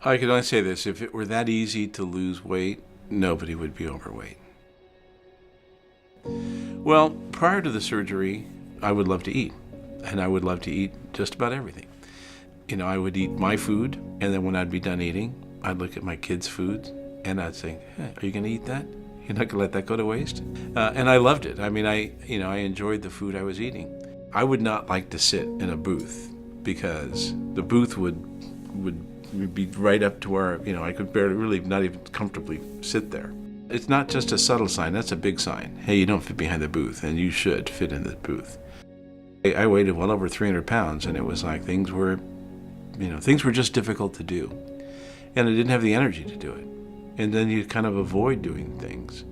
I can only say this, if it were that easy to lose weight, nobody would be overweight. Well, prior to the surgery, I would love to eat, and I would love to eat just about everything. I would eat my food, and then when I'd be done eating, I'd look at my kids' food, and I'd say, hey, are you going to eat that? You're not going to let that go to waste? And I loved it. I mean, I enjoyed the food I was eating. I would not like to sit in a booth because the booth would be right up to where, I could barely, really not even comfortably sit there. It's not just a subtle sign, that's a big sign. Hey, you don't fit behind the booth, and you should fit in the booth. I weighed well over 300 pounds, and it was like things were just difficult to do. And I didn't have the energy to do it. And then you kind of avoid doing things.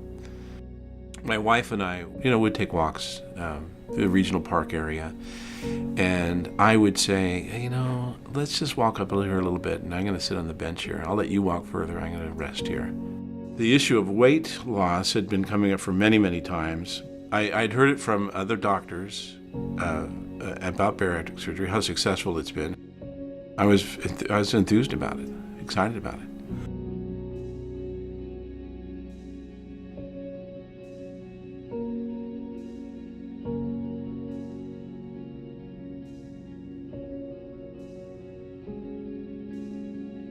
My wife and I, would take walks through the regional park area. And I would say, hey, let's just walk up here a little bit, and I'm going to sit on the bench here. I'll let you walk further. I'm going to rest here. The issue of weight loss had been coming up for many, many times. I'd heard it from other doctors about bariatric surgery, how successful it's been. I was enthused about it, excited about it.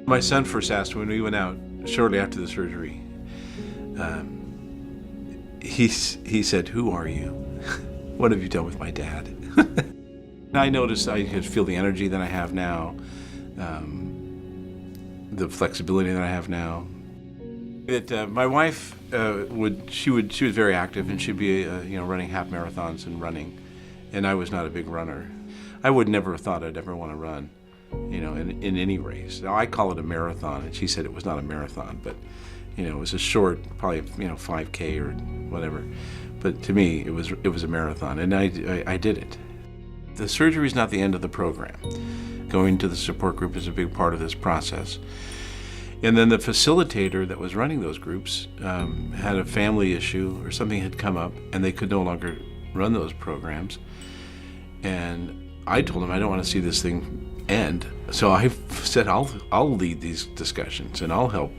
My son first asked when we went out shortly after the surgery, he said, "Who are you? What have you done with my dad?" I noticed I could feel the energy that I have now, the flexibility that I have now. My wife she was very active, and she'd be running half marathons and running, and I was not a big runner. I would never have thought I'd ever want to run, in any race. Now, I call it a marathon, and she said it was not a marathon, but it was a short, probably 5K or whatever. But to me, it was a marathon, and I did it. The surgery is not the end of the program. Going to the support group is a big part of this process. And then the facilitator that was running those groups had a family issue or something had come up, and they could no longer run those programs. And I told him I don't want to see this thing end. So I said I'll lead these discussions and I'll help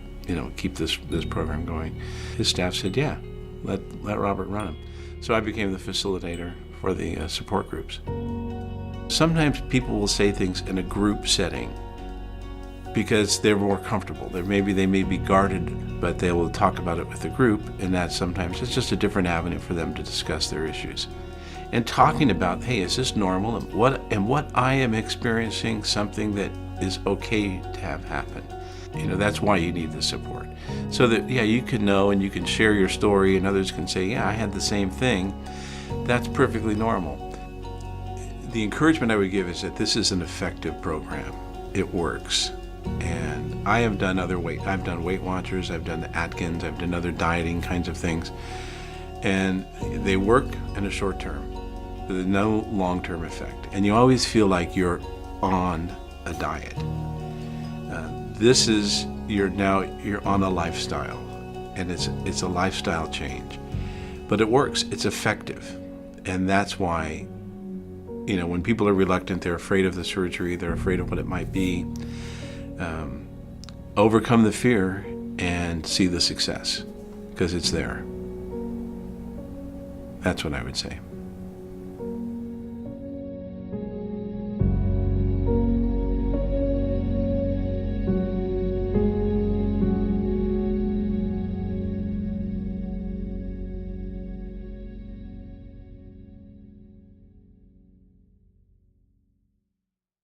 keep this program going. His staff said, yeah, let Robert run them. So I became the facilitator for the support groups. Sometimes people will say things in a group setting because they're more comfortable. They may be guarded, but they will talk about it with the group, and that sometimes it's just a different avenue for them to discuss their issues. And talking about, hey, is this normal? And what I am experiencing something that is okay to have happen. That's why you need the support. So that, you can know and you can share your story, and others can say, yeah, I had the same thing. That's perfectly normal. The encouragement I would give is that this is an effective program. It works. And I have done I've done Weight Watchers, I've done the Atkins, I've done other dieting kinds of things. And they work in a short term. There's no long-term effect. And you always feel like you're on a diet. You're on a lifestyle, and it's a lifestyle change. But it works, it's effective. And that's why, when people are reluctant, they're afraid of the surgery, they're afraid of what it might be, overcome the fear and see the success, because it's there. That's what I would say.